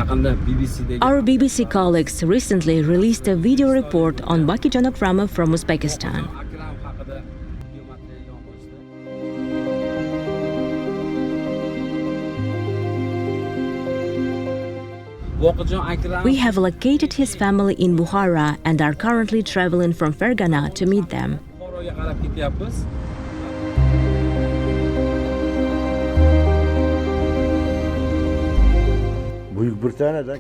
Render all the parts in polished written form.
Our BBC colleagues recently released a video report on Boqijon Akramov from Uzbekistan. We have located his family in Bukhara and are currently traveling from Fergana to meet them.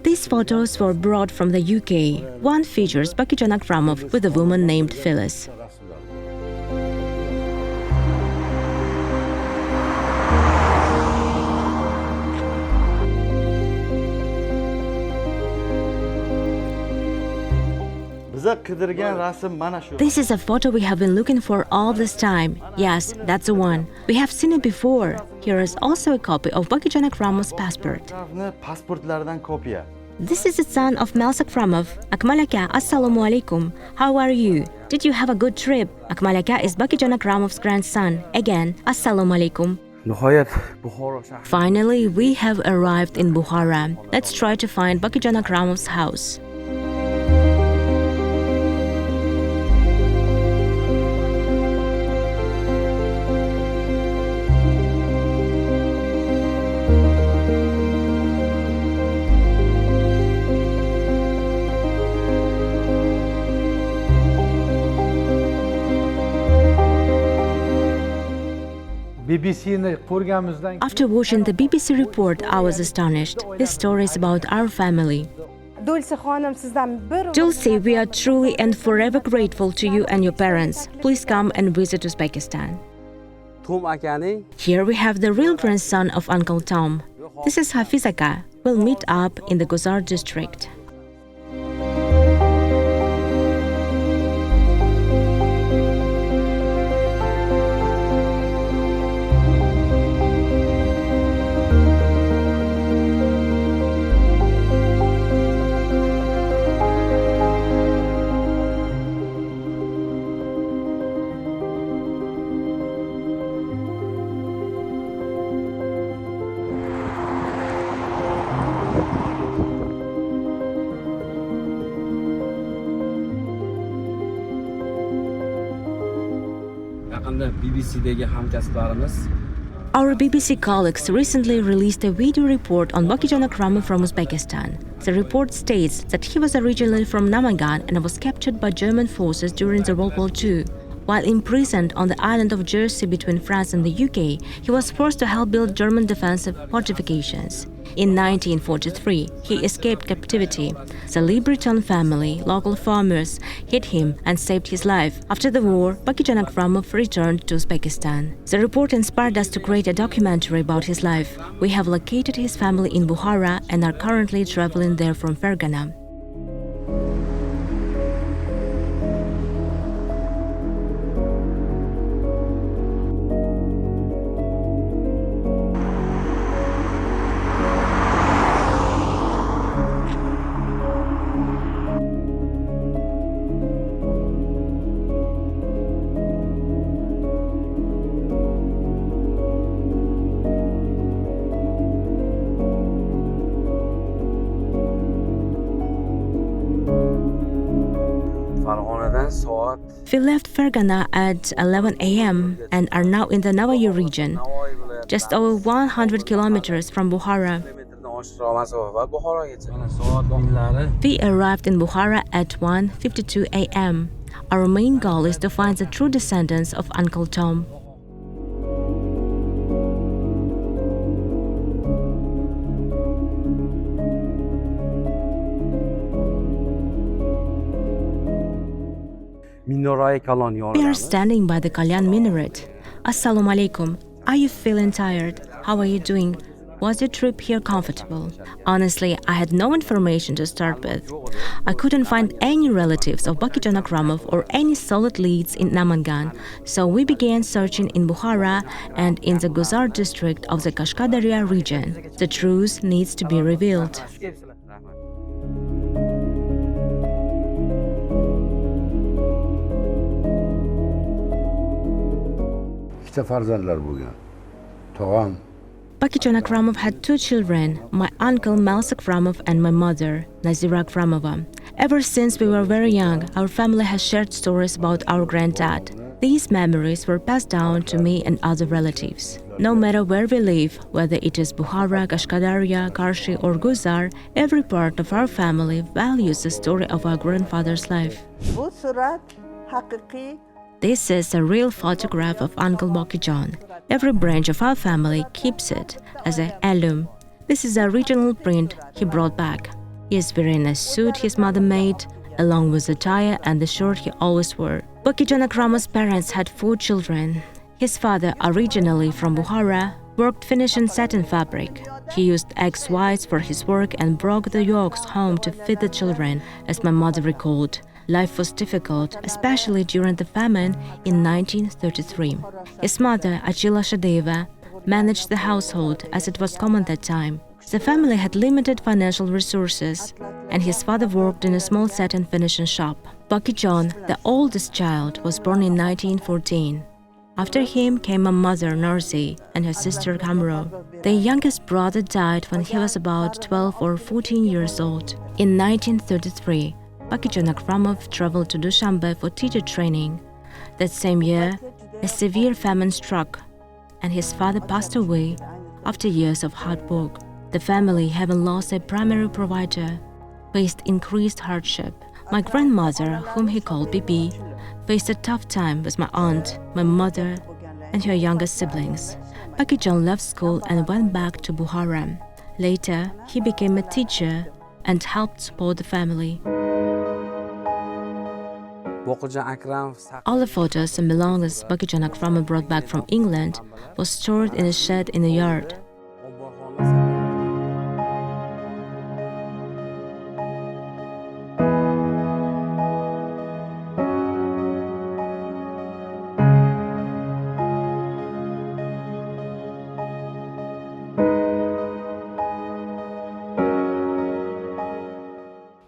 These photos were brought from the UK. One features Boqijon Akramov with a woman named Phyllis. This is a photo we have been looking for all this time. Yes, that's the one. We have seen it before. Here is also a copy of Boqijon Akramov's passport. This is the son of Mels Akramov. Akmal aka, assalamu alaikum. How are you? Did you have a good trip? Akmal aka is Boqijon Akramov's grandson. Again, assalamu alaikum. Finally, we have arrived in Bukhara. Let's try to find Boqijon Akramov's house. After watching the BBC report, I was astonished. This story is about our family. Dulce, we are truly and forever grateful to you and your parents. Please come and visit Uzbekistan. Here we have the real grandson of Uncle Tom. This is Hafiz aka. We'll meet up in the Guzar district. Our BBC colleagues recently released a video report on Boqijon Akramov from Uzbekistan. The report states that he was originally from Namangan and was captured by German forces during the World War II. While imprisoned on the island of Jersey between France and the UK, he was forced to help build German defensive fortifications. In 1943, he escaped captivity. The Breton family, local farmers, hid him and saved his life. After the war, Boqijon Akramov returned to Uzbekistan. The report inspired us to create a documentary about his life. We have located his family in Bukhara and are currently traveling there from Fergana. We left Fergana at 11 a.m. and are now in the Navoiy region, just over 100 kilometers from Bukhara. We arrived in Bukhara at 1:52 a.m. Our main goal is to find the true descendants of Uncle Tom. We are standing by the Kalyan minaret. Assalamu alaikum. Are you feeling tired? How are you doing? Was your trip here comfortable? Honestly, I had no information to start with. I couldn't find any relatives of Boqijon Akramov or any solid leads in Namangan, so we began searching in Bukhara and in the Guzar district of the Kashkadarya region. The truth needs to be revealed. Boqijon Akramov had two children, my uncle Mels Akramov and my mother, Nazira Akramova. Ever since we were very young, our family has shared stories about our granddad. These memories were passed down to me and other relatives. No matter where we live, whether it is Bukhara, Kashkadarya, Karshi or Guzar, every part of our family values the story of our grandfather's life. This is a real photograph of Uncle Boqijon. Every branch of our family keeps it as an heirloom. This is the original print he brought back. He is wearing a suit his mother made, along with the tie and the shirt he always wore. Boqijon Akramov's parents had 4 children. His father, originally from Bukhara, worked finishing satin fabric. He used egg whites for his work and brought the yolks home to feed the children, as my mother recalled. Life was difficult, especially during the famine in 1933. His mother, Achila Shadeva, managed the household as it was common that time. The family had limited financial resources, and his father worked in a small satin finishing shop. Boqijon, the oldest child, was born in 1914. After him came my mother, Narzi, and her sister, Kamro. Their youngest brother died when he was about 12 or 14 years old. In 1933, Boqijon Akramov traveled to Dushanbe for teacher training. That same year, a severe famine struck, and his father passed away after years of hard work. The family, having lost their primary provider, faced increased hardship. My grandmother, whom he called Bibi, faced a tough time with my aunt, my mother, and her younger siblings. Boqijon left school and went back to Bukhara. Later, he became a teacher and helped support the family. All the photos and belongings Boqijon Akramov brought back from England was stored in a shed in the yard.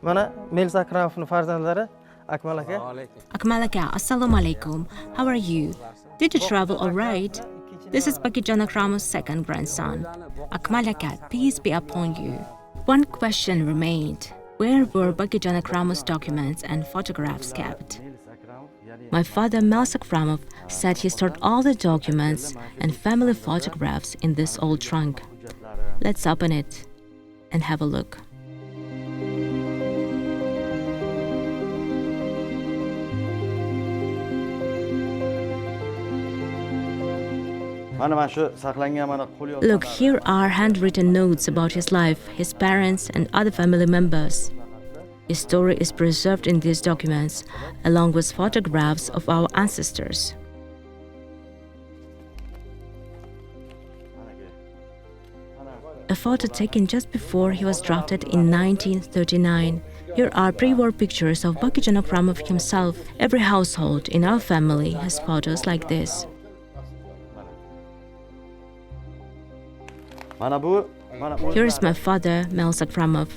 Mana Mels Akramovning farzandlari Akmal aka. Akmal aka, assalamu alaikum. How are you? Did you travel all right? This is Boqijon Akramov's second grandson. Akmal aka, peace be upon you. One question remained. Where were Boqijon Akramov's documents and photographs kept? My father, Mels Akramov, said he stored all the documents and family photographs in this old trunk. Let's open it and have a look. Look, here are handwritten notes about his life, his parents, and other family members. His story is preserved in these documents, along with photographs of our ancestors. A photo taken just before he was drafted in 1939. Here are pre-war pictures of Boqijon Akramov himself. Every household in our family has photos like this. Here is my father, Mels Akramov.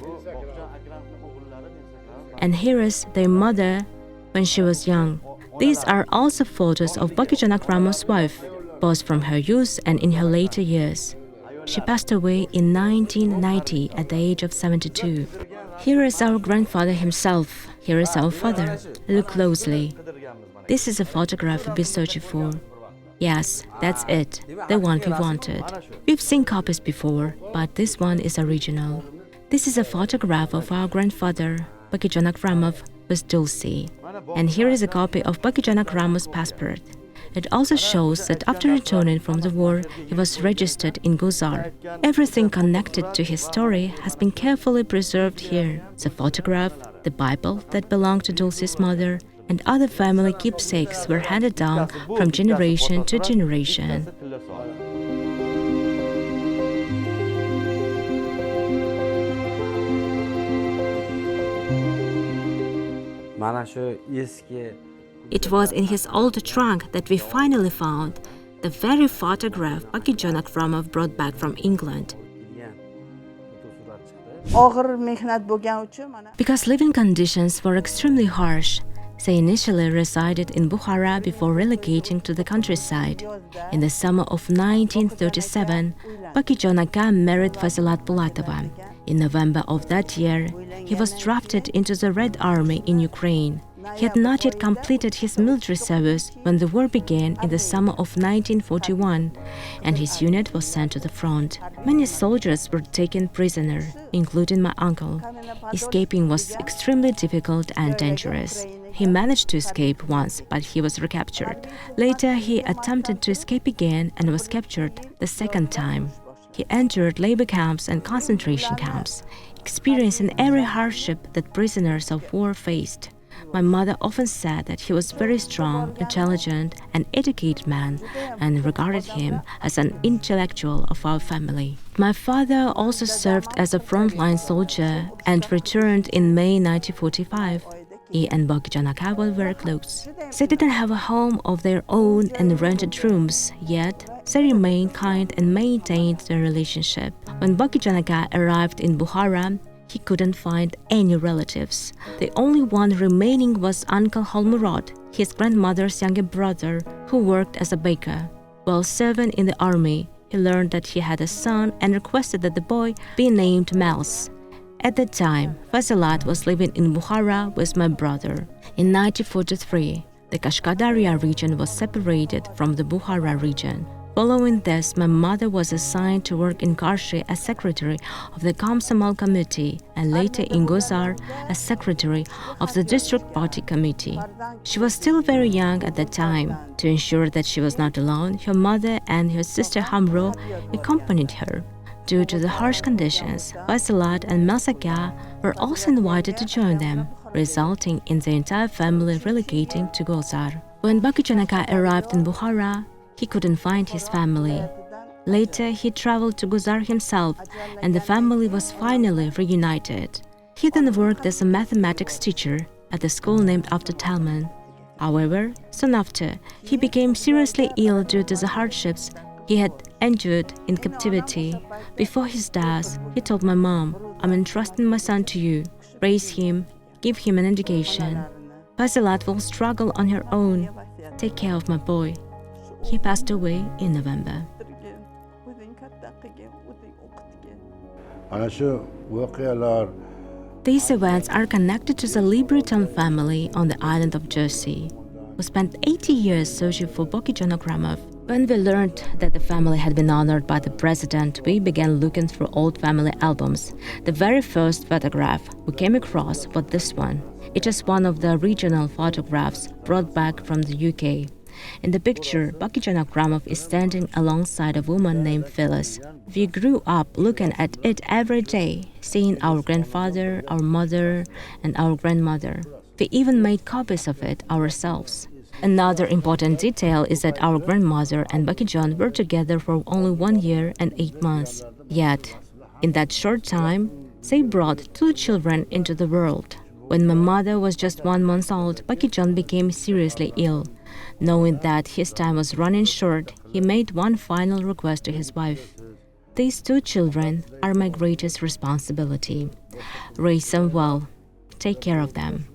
And here is their mother when she was young. These are also photos of Boqijon Akramov's wife, both from her youth and in her later years. She passed away in 1990 at the age of 72. Here is our grandfather himself. Here is our father. Look closely. This is a photograph we've been searching for. Yes, that's it, the one we wanted. We've seen copies before, but this one is original. This is a photograph of our grandfather, Boqijon Akramov, with Dulcie. And here is a copy of Boqijon Akramov's passport. It also shows that after returning from the war, he was registered in Guzar. Everything connected to his story has been carefully preserved here. The photograph, the Bible that belonged to Dulcie's mother, and other family keepsakes were handed down from generation to generation. It was in his old trunk that we finally found the very photograph Boqijon Akramov brought back from England. Because living conditions were extremely harsh, They initially resided in Bukhara before relocating to the countryside. In the summer of 1937, Boqijon Aka married Fasilat Bulatova. In November of that year, he was drafted into the Red Army in Ukraine. He had not yet completed his military service when the war began in the summer of 1941, and his unit was sent to the front. Many soldiers were taken prisoner, including my uncle. Escaping was extremely difficult and dangerous. He managed to escape once, but he was recaptured. Later, he attempted to escape again and was captured the second time. He entered labor camps and concentration camps, experiencing every hardship that prisoners of war faced. My mother often said that he was very strong, intelligent, and educated man, and regarded him as an intellectual of our family. My father also served as a frontline soldier and returned in May 1945. He and Boqijon Aka were very close. They didn't have a home of their own and rented rooms, yet they remained kind and maintained their relationship. When Boqijon Aka arrived in Bukhara, he couldn't find any relatives. The only one remaining was Uncle Holmurad, his grandmother's younger brother, who worked as a baker. While serving in the army, he learned that he had a son and requested that the boy be named Mouse. At that time, Fasilat was living in Bukhara with my brother. In 1943, the Kashkadarya region was separated from the Bukhara region. Following this, my mother was assigned to work in Karshi as secretary of the Komsomol committee and later in Gozar as secretary of the district party committee. She was still very young at that time. To ensure that she was not alone, her mother and her sister Hamro accompanied her. Due to the harsh conditions, Fasilat and Masaka were also invited to join them, resulting in the entire family relocating to Gozar. When Boqijon Aka arrived in Bukhara, he couldn't find his family. Later, he traveled to Gozar himself, and the family was finally reunited. He then worked as a mathematics teacher at the school named after Talman. However, soon after, he became seriously ill due to the hardships he had endured in captivity. Before his death, he told my mom, "I'm entrusting my son to you. Raise him, give him an education. Fasilat will struggle on her own. Take care of my boy." He passed away in November. These events are connected to the Breton family on the island of Jersey, who spent 80 years searching for Boqijon Akramov. When we learned that the family had been honored by the president, we began looking through old family albums. The very first photograph we came across was this one. It is one of the original photographs brought back from the UK. In the picture, Boqijon Akramov is standing alongside a woman named Phyllis. We grew up looking at it every day, seeing our grandfather, our mother, and our grandmother. We even made copies of it ourselves. Another important detail is that our grandmother and Boqijon were together for only 1 year and 8 months. Yet, in that short time, they brought 2 children into the world. When my mother was just 1 month old, Boqijon became seriously ill. Knowing that his time was running short, he made one final request to his wife. "These 2 children are my greatest responsibility. Raise them well. Take care of them."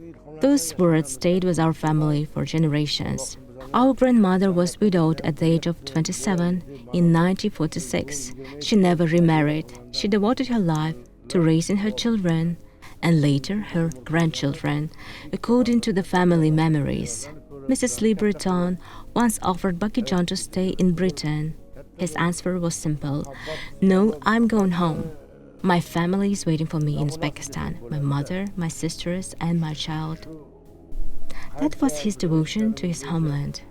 Those words stayed with our family for generations. Our grandmother was widowed at the age of 27 in 1946. She never remarried. She devoted her life to raising her children and later her grandchildren, according to the family memories. Mrs. Breton once offered Boqijon to stay in Britain. His answer was simple: "No, I'm going home. My family is waiting for me in Uzbekistan, my mother, my sisters, and my child." That was his devotion to his homeland.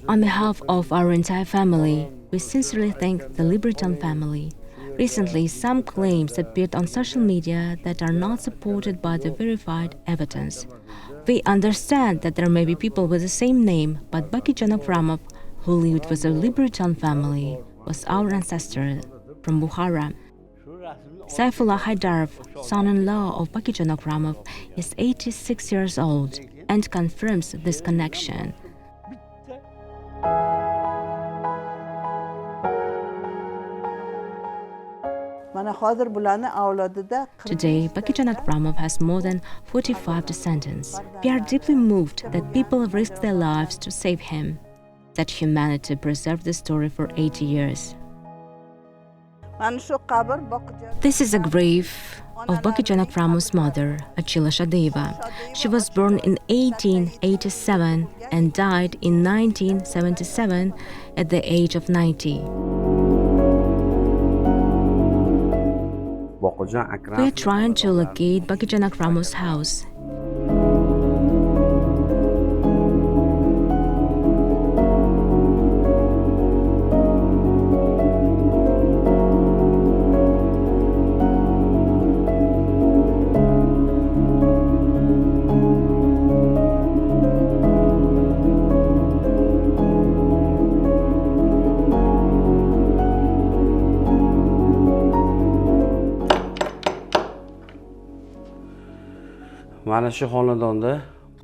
On behalf of our entire family, we sincerely thank the Breton family. Recently, some claims appeared on social media that are not supported by the verified evidence. We understand that there may be people with the same name, but Boqijon Akramov, who lived with the Breton family, was our ancestor from Bukhara. Saifullah Haidarov, son-in-law of Boqijon Akramov, is 86 years old and confirms this connection. Today, Boqijon Akramov has more than 45 descendants. We are deeply moved that people risked their lives to save him, that humanity preserved the story for 80 years. This is a grave of Boqijon Akramov's mother, Achila Shadeva. She was born in 1887 and died in 1977 at the age of 90. We are trying to locate Boqijon Akramov's house.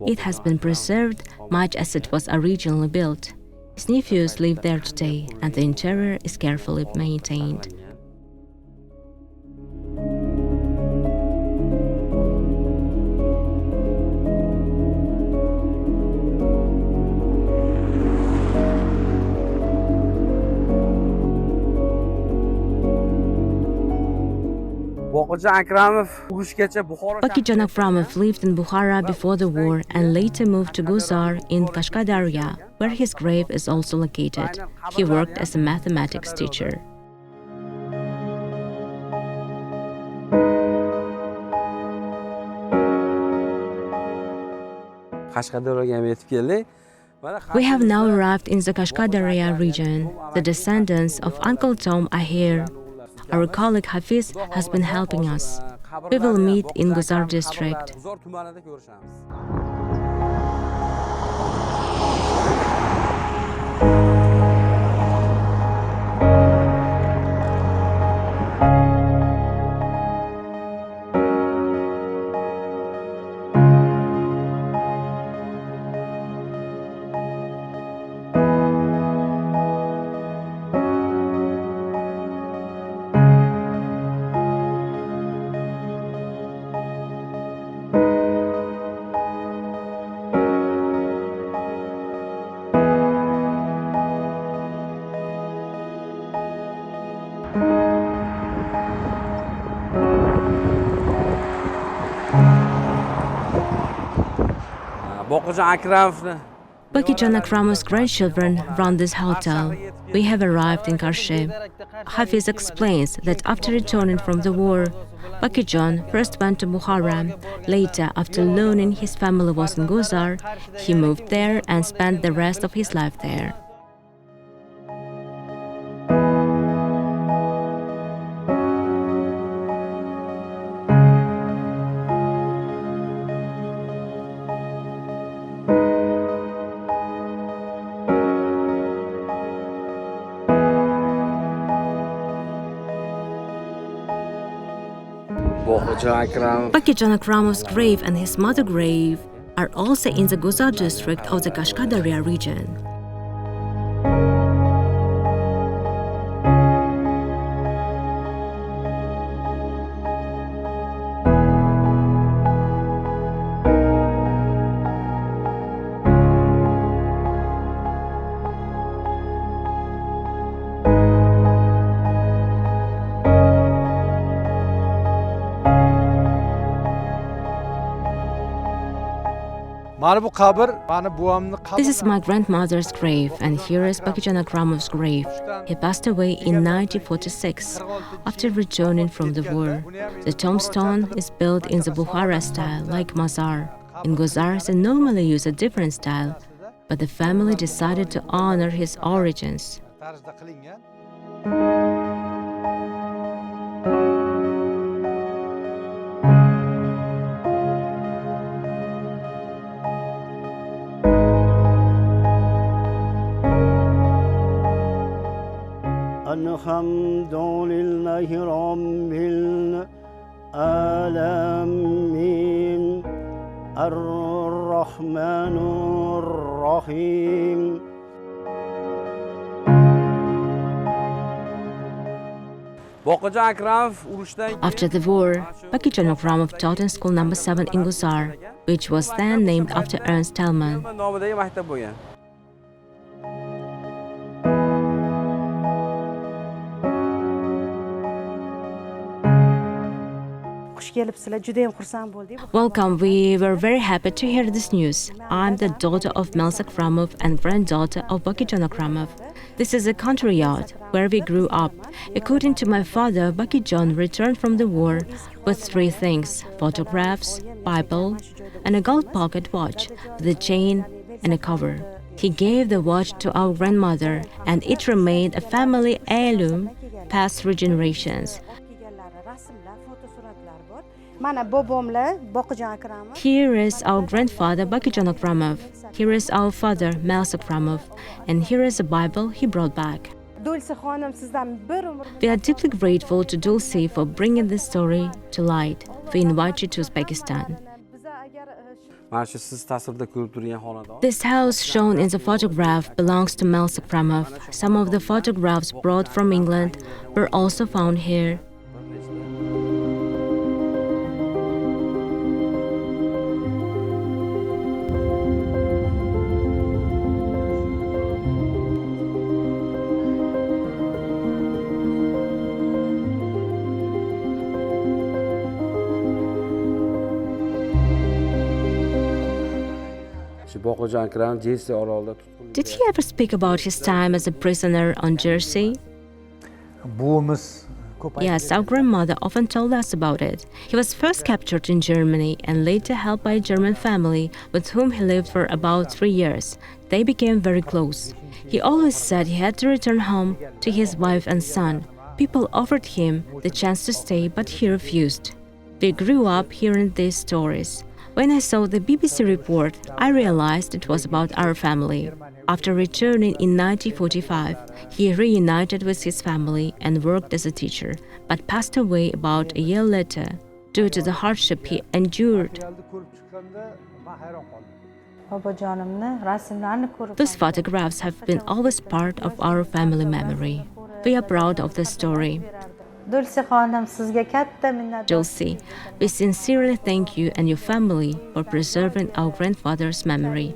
It has been preserved much as it was originally built. His nephews live there today, and the interior is carefully maintained. Boqijon Akramov lived in Bukhara before the war and later moved to Guzar in Kashkadarya, where his grave is also located. He worked as a mathematics teacher. We have now arrived in the Kashkadarya region. The descendants of Uncle Tom are here. Our colleague Hafiz has been helping us. We will meet in Guzar district. Boqijon Akramov's grandchildren run this hotel. We have arrived in Karshe. Hafiz explains that after returning from the war, Boqijon first went to Bukhara. Later, after learning his family was in Guzar, he moved there and spent the rest of his life there. Boqijon Akramov's grave and his mother's grave are also in the Guzar district of the Kashkadarya region. This is my grandmother's grave, and here is Boqijon Akramov's grave. He passed away in 1946 after returning from the war. The tombstone is built in the Bukhara style, like Mazar. In Guzar, they normally use a different style, but the family decided to honor his origins. الحمد لله رب العالمين الرحمن الرحيم Boqijon Akramov urushdan After the war, Boqijon Akramov taught in school number 7 in Guzar, which was then named after Ernst Thälmann. nomidagi maktab bo'lgan. Xush kelibsizlar, juda ham xursand bo'ldik. Welcome, we were very happy to hear this news. I'm the daughter of Mels Akramov and granddaughter of Boqijon Akramov. This is a country yard where we grew up. According to my father, Boqijon returned from the war with 3 things: photographs, Bible, and a gold pocket watch with a chain and a cover. He gave the watch to our grandmother, and it remained a family heirloom past 3 generations. Mana bobomlar Boqijon Akramov. Here is our grandfather Boqijon Akramov. Here is our father Mels Akramov. And here is a Bible he brought back. Dulce xonim, sizdan bir umr We are deeply grateful to Dulce for bringing this story to light. We invite you to Uzbekistan. biza agar Mana shu siz tasvirda ko'rib turgan xonadon. This house shown in the photograph belongs to Mels Akramov. Some of the photographs brought from England were also found here. Shu Boqijon Akramov Jersey orolida tutqun. Did he ever speak about his time as a prisoner on Jersey? Buvimiz ko'p Yes, our grandmother often told us about it. He was first captured in Germany and later helped by a German family with whom he lived for about 3 years. They became very close. He always said he had to return home to his wife and son. People offered him the chance to stay, but he refused. We grew up hearing these stories. When I saw the BBC report, I realized it was about our family. After returning in 1945, he reunited with his family and worked as a teacher, but passed away about a year later due to the hardship he endured. ko'rib chiqqanda men hayron qoldim. bobojonimni rasmlarini ko'rib Those photographs have been always part of our family memory. We are proud of the story. Dulce xonim, sizga katta minnatdor. Dulce, we sincerely thank you and your family for preserving our grandfather's memory.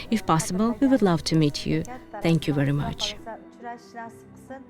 If possible, we would love to meet you. Thank you very much. Uchrashish nasib qilsin.